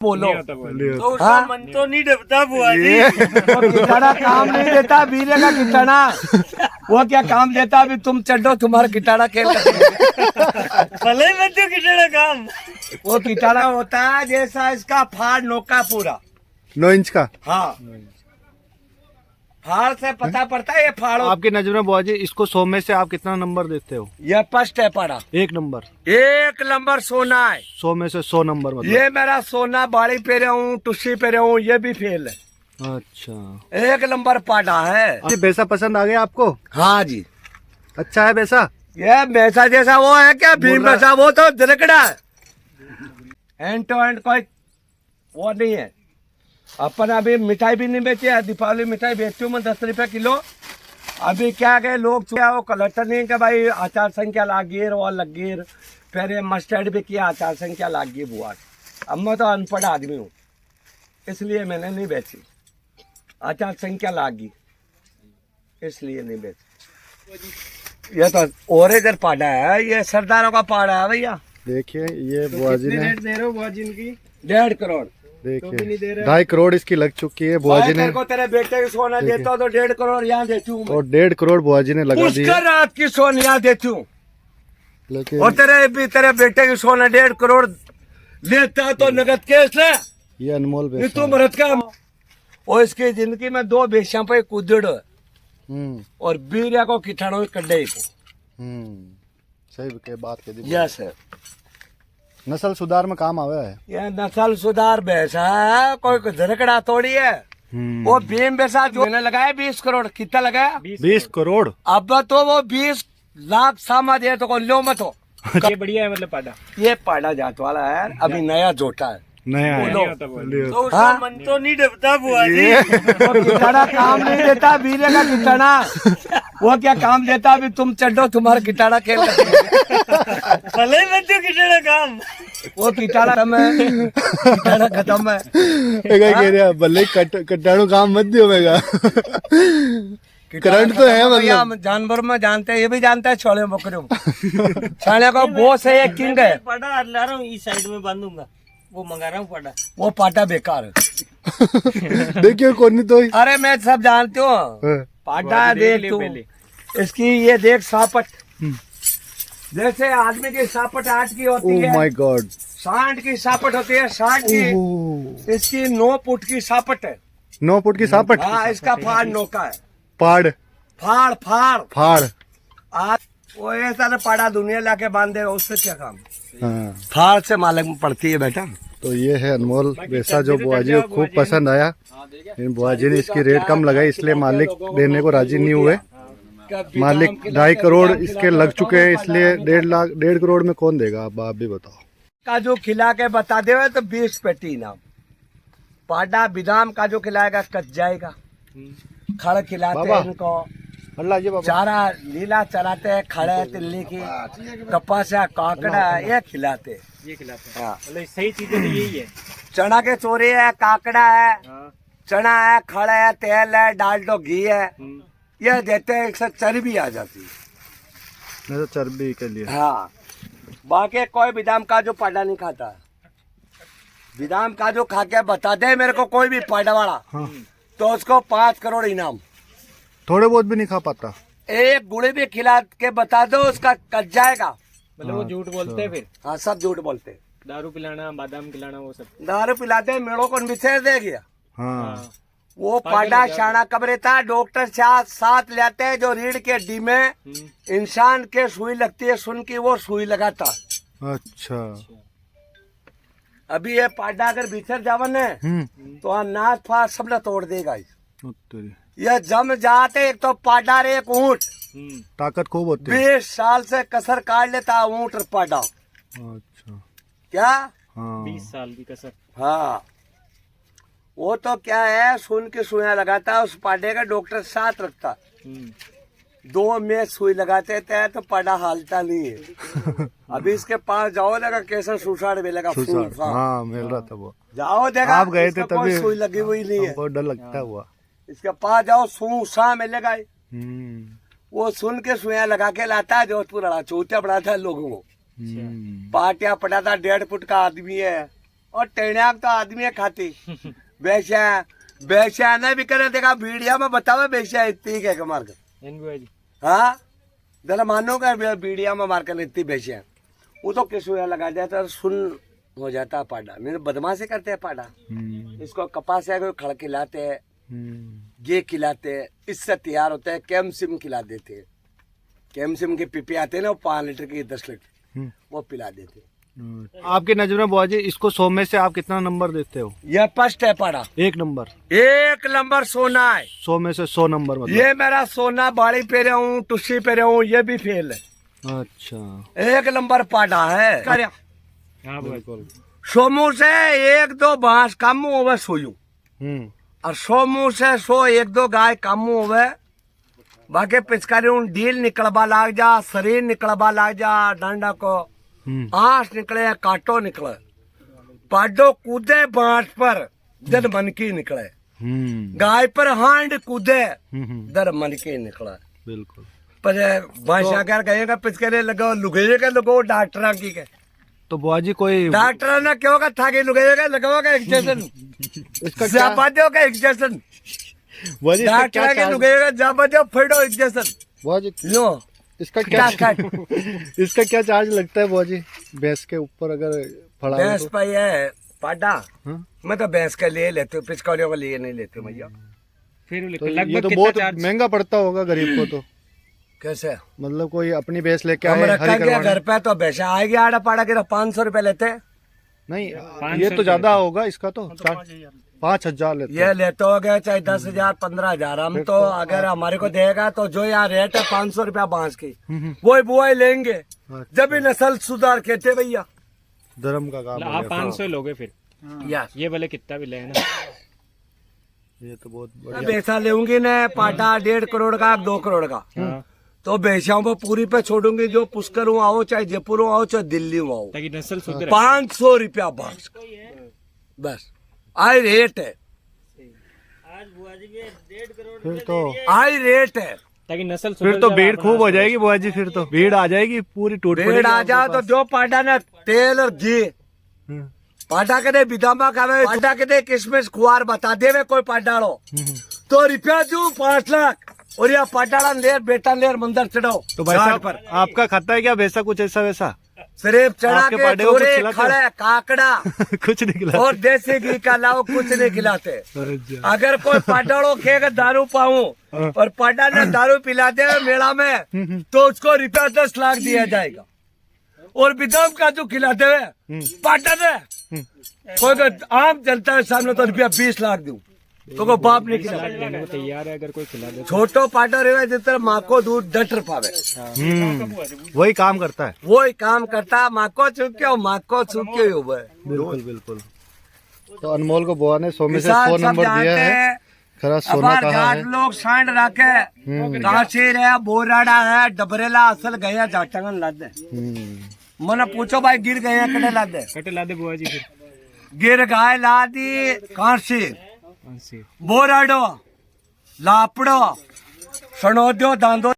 बोलो तो उसका हाँ? मन तो नहीं डरता बुआ जी। वो किटाना काम नहीं देता वीरे का किटाना। वो क्या काम देता? अभी तुम चढ़ो तुम्हारा किटाना खेल भले ही बच्चों कितना काम। वो किटाना होता है जैसा इसका फाड़ नोका पूरा 9 इंच का। हाँ फाड़ से पता पड़ता है ये फाड़ो। आपकी नजर में बुआ जी इसको 100 में से आप कितना नंबर देते हो? ये फर्स्ट है पाड़ा 1 नंबर। 1 नंबर सोना है 100 में से 100 नंबर मतलब। ये मेरा सोना बाड़ी पे रहा हूँ टुस्सी पे रहा हूँ ये भी फेल है। अच्छा 1 नंबर पाड़ा है। ये भैंसा पसंद आ गया आपको? हाँ जी अच्छा है भैंसा? ये भैंसा जैसा वो है क्या भीम बोल रहा- भैंसा? वो तो दिरकड़ा है एंड टू एंड कोई वो नहीं है। अपन अभी मिठाई भी नहीं बेची है। दीपावली मिठाई बेचती हूँ मैं 10 रुपए किलो। अभी क्या गए लोग वो कलेक्टर नहीं कि भाई आचार संख्या लागिर वो लगिर फिर ये मस्टर्ड भी किया आचार संख्या लागी बुआ। अब मैं तो अनपढ़ आदमी हूँ इसलिए मैंने नहीं बेची। आचार संख्या लागी इसलिए नहीं बेची। ये तो और इधर पाड़ा है ये सरदारों का पाड़ा है भैया। देखिए ये बुआ जी ने दे रहे हो बुआ जी इनकी? 1.5 करोड़। देखिए नहीं दे रहे। 2.5 करोड़ इसकी लग चुकी है बुआ जी ने। तेरे को तेरे बेटे की सोना देता हूँ तो 1.5 करोड़ यहाँ देती हूँ। और 1.5 करोड़ बुआ जी ने लगा दी है। पुष्कर रात की सोना यहाँ देती हूँ। लेकिन और तेरे बेटे की सोना 1.5 करोड़ लेता तो नगद केस ले ये अनमोल नहीं भैंसा तू मरद का। और इसकी जिंदगी में 2 बेशियां पे कुदड़ और बीरिया को किठाणों कड्डे को। सही के बात के दी। यस है नस्ल सुधार में काम आया है। ये नस्ल सुधार भैंसा है कोई झरकड़ा थोड़ी है। वो भीम भैंसा जो मैंने लगाया 20 करोड़ कितना लगाया? 20 करोड़। अब तो वो 20 लाख सामा दे तो कौन लो मत हो। ये बढ़िया है मतलब पाड़ा। ये पाड़ा जात वाला है अभी नया जोटा है। नया है। बोलो तो उसका हाँ? मन तो नहीं डरता बुआ जी। वो किटाना काम नहीं देता वीरे का किटाना। वो क्या काम देता? अभी तुम चढ़ो तुम्हारा किटाना खेल भले ही बच्चों कितना काम। वो किटाना खत्म है। किटाना खत्म है। कह रहे भले कट्टाणु काम मत दियो मेगा। करंट तो है भैया, मतलब। जानवर में जानते हैं ये भी जानता है छोले बकरियों में। छाने का बोस है एक किंग है। पाड़ा ला रहा हूँ इस साइड में बांधूंगा वो मंगा रहा हूँ पाड़ा। वो पाटा बेकार है। देखिए कौन नहीं तो अरे मैं सब जानती हूँ पाटा देख तू इसकी ये देख सापट जैसे आदमी की सापट 8 की होती ओह है माय गॉड। सांड की सापट होती है 60 की। इसकी 9 फुट की सापट है। 9 फुट की सापट। हाँ इसका फाड़ नौका है। पाड़ फाड़ फाड़ फाड़। आज वो ऐसा ना पाड़ा दुनिया लाके बांध दे उससे क्या काम? हाँ फाड़ से मालूम पड़ती है बेटा। तो ये है अनमोल वैसा जो बुआ जी को खूब पसंद आया। इन बुआ जी ने इसकी रेट कम लगाई इसलिए मालिक देने को राजी नहीं हुए। मालिक 2.5 करोड़ इसके लग चुके हैं इसलिए 1.5 करोड़ में कौन देगा? आप भी बताओ। काजू खिला के बता दे तो 20 पेटी इनाम। पाडा बादाम काजू खिलाएगा कच जाएगा। खड़ खिलाते बाबा। हैं इनको अल्लाह जी बाबा। चारा लीला चराते हैं खड़े तिल्ली की कपासा काकड़ा ये खिलाते हैं। ये खिलाते हाँ। मतलब सही चीजें तो यही है। चना के चोरे है काकड़ा है हाँ। चना है खड़ा है तेल है डालडो घी है ये देते हैं। इससे चर्बी आ जाती है। नहीं तो चर्बी के लिए। हाँ बाकी कोई बादाम काजू पाडा नहीं खाता। बादाम काजू खा के बता दे मेरे को कोई भी पाडा वाला हाँ। तो उसको 5 करोड़ इनाम। थोड़े बहुत भी नहीं खा पाता। एक गुड़ी भी खिला के बता दो उसका कच जाएगा। मतलब वो झूठ बोलते हैं फिर। हाँ सब झूठ बोलते। दारू पिलाना बादाम खिलाना वो सब। दारू पिलाते मेड़ों को बिछेर दे गया। हाँ वो पाडा शाना कब्रे था डॉक्टर साथ लेते हैं जो रीढ़ के डी में इंसान के सुई लगती है सुन की वो सुई लगाता। अच्छा। अभी ये पाडा अगर बिछर जावन है तो अनाज फास सब तोड़ देगा। ये जम जाते एक तो पाडा रे एक ऊँट ताकत खूब होती है। 20 साल से कसर काट लेता ऊँट और पाडा। अच्छा। क्या? हाँ 20 साल की कसर। हाँ वो तो क्या है सुन के सुइयां लगाता उस पाडे का डॉक्टर साथ रखता। 2 में सुई लगाते थे तो पाडा हालता नहीं है। अभी इसके पास जाओ लगा कैसे सुसाड़ मिलेगा। हाँ मिल रहा था वो। जाओ देखा आप गए थे इसका कोई तभी सुई लगी हुई नहीं है। बहुत डर लगता हुआ। इसके पास जाओ सूसा मिलेगा। वो सुन के सुइयां लगा के लाता है जोधपुर चौथा पड़ा था लोगों को। पाटिया पड़ा था 1.5 फुट का आदमी है और टेण्याक तो आदमी खाती बेचा बेचा ने भी करे देखा वीडियो में बतावे बेचा इतनी के मार कर इन बुआ जी हाँ जरा मानो का वीडियो में मार कर इतनी बेचा वो तो किसुया लगा दिया तो सुन हो जाता है पाडा मेरे बदमाशी करते हैं पाडा इसको कपास है कोई खड़ खिलाते हैं ये खिलाते हैं इससे तैयार होता है कैम्सिम खिला देते हैं कैम्सिम के पीपी आते हैं ना 5 लीटर की 10 लीटर वो पिला देते हैं। आपकी नजर में बुआ जी इसको 100 में से आप कितना नंबर देते हो? ये फर्स्ट है पाडा 1 नंबर 1 नंबर सोना है 100 में से 100 नंबर मतलब। ये मेरा सोना बाड़ी पे रहा हूँ टुस्सी पे रहा हूँ ये भी फेल है अच्छा 1 नंबर पाडा है हाँ बिल्कुल सोमू से 1-2 बांस कम होवे सोयू और सोमू से 100-1-2 गाय कम होवे बाकी पिचकारी डील निकलबा लाग जा शरीर निकलबा लाग जा डंडा को आंस निकले काटो निकले पाडो कूदे बांस पर जद मनकी निकले गाय पर हांड कूदे दर मनकी निकले बिल्कुल पर बादशाह कर गएगा पिचकारी लगो लुगेगा लगो डॉक्टर की के तो बुआ जी कोई डॉक्टर ने क्यों का था कि लुगेगा लगाओगा इंजेक्शन इसका जापादियों का इंजेक्शन बुआ जी इसका क्या डॉक्टर के चार्ज लुगेगा जापादियों फड़ो इंजेक्शन बुआ जी लो इसका क्या काट इसका क्या चार्ज लगता है बुआ जी भैंस के ऊपर अगर फड़ा हो भैंस तो? पर है पाडा हाँ? मैं तो भैंस का लिए लेती हूँ पिचकारियों का लिए नहीं लेती हूँ भैया फिर तो ये लगभग तो कितना बहुत चार्ज महंगा पड़ता होगा गरीब को तो कैसे मतलब कोई अपनी भैंस लेके हम आए हरी रखा गया करवाने घर पे तो भैंसा आएगी आड़ा पाड़ा के 500 रुपए लेते हैं। नहीं 500 ये तो ज्यादा होगा इसका तो 5,000 लेते ये लेते हो गए चाहे 10,000 15,000 हम तो अगर हमारे को देगा तो जो यहाँ रेट है 500 रुपया बांस की वही बुआई लेंगे जब भी नस्ल सुधार कहते भैया धर्म का काम हो आप गया। 500 लोगे फिर यस ये वाले कितना भी ले ना ये तो बहुत बढ़िया पैसा लेंगी न पाटा 1.5 करोड़ का 2 करोड़ का हाँ, तो बेचाओं पर पूरी पे छोड़ूंगी जो पुष्कर हूँ आओ चाहे जयपुर हूँ आओ चाहे दिल्ली हूँ आओ ताकि नस्ल सुधरे 500 रुपया बांस का बस आई रेट है फिर तो आई रेट है ताकि नस्ल फिर सुधर तो जाए, भीड़ अपना खूब हो जाएगी बुआ जी फिर तो भीड़ आ जाएगी पूरी टूट भीड़ पड़ेगी आ आपके जाओ तो पास। जो पाटा ने तेल और घी हम्म, पाटा के दे बिदामा खावे पाटा के दे किशमिश खुआर बता देवे कोई पाटाड़ो तो रुपया दू 5 लाख और यह पाटाड़ा लेर बेटा लेर मंदिर चढ़ाओ तो भाई घाट साहब पर आपका खाता है क्या वैसा कुछ ऐसा वैसा सिर्फ चढ़ा आपके के पाटे को कुछ थोड़े खिलाते खड़े काकड़ा कुछ नहीं खिला और देसी घी का अलावा कुछ नहीं खिलाते अगर कोई पाटाड़ो खेगा दारू पाऊं और पाटा ने दारू पिला दे मेला में तो उसको रुपया 10 लाख दिया जाएगा और विदम का जो खिलाते हुए पाटा ने कोई तो आम जनता के सामने तो रुपया 20 लाख दूं तो को बाप नहीं खिला देने को तैयार है अगर कोई खिला दे तो। छोटो पाटा रहे जितना माँ को दूध डटर पावे वही काम करता है वो ही काम करता माँ को चुके माँ को चुके हुए बिल्कुल बिल्कुल तो अनमोल को बुआ ने 100 में से 100 नंबर दिया है खरा सोना अबार कहा घाट है लोग सांड रखे काशीर है बोराड़ा है डबरेला असल गया जाटंगन लादे मना पूछो भाई गिर गए कटे लादे कटे ला दे बुआ जी फिर गिर गाय ला दी काशी हाँ, बोराडो लापड़ो सणोद्यो दांदो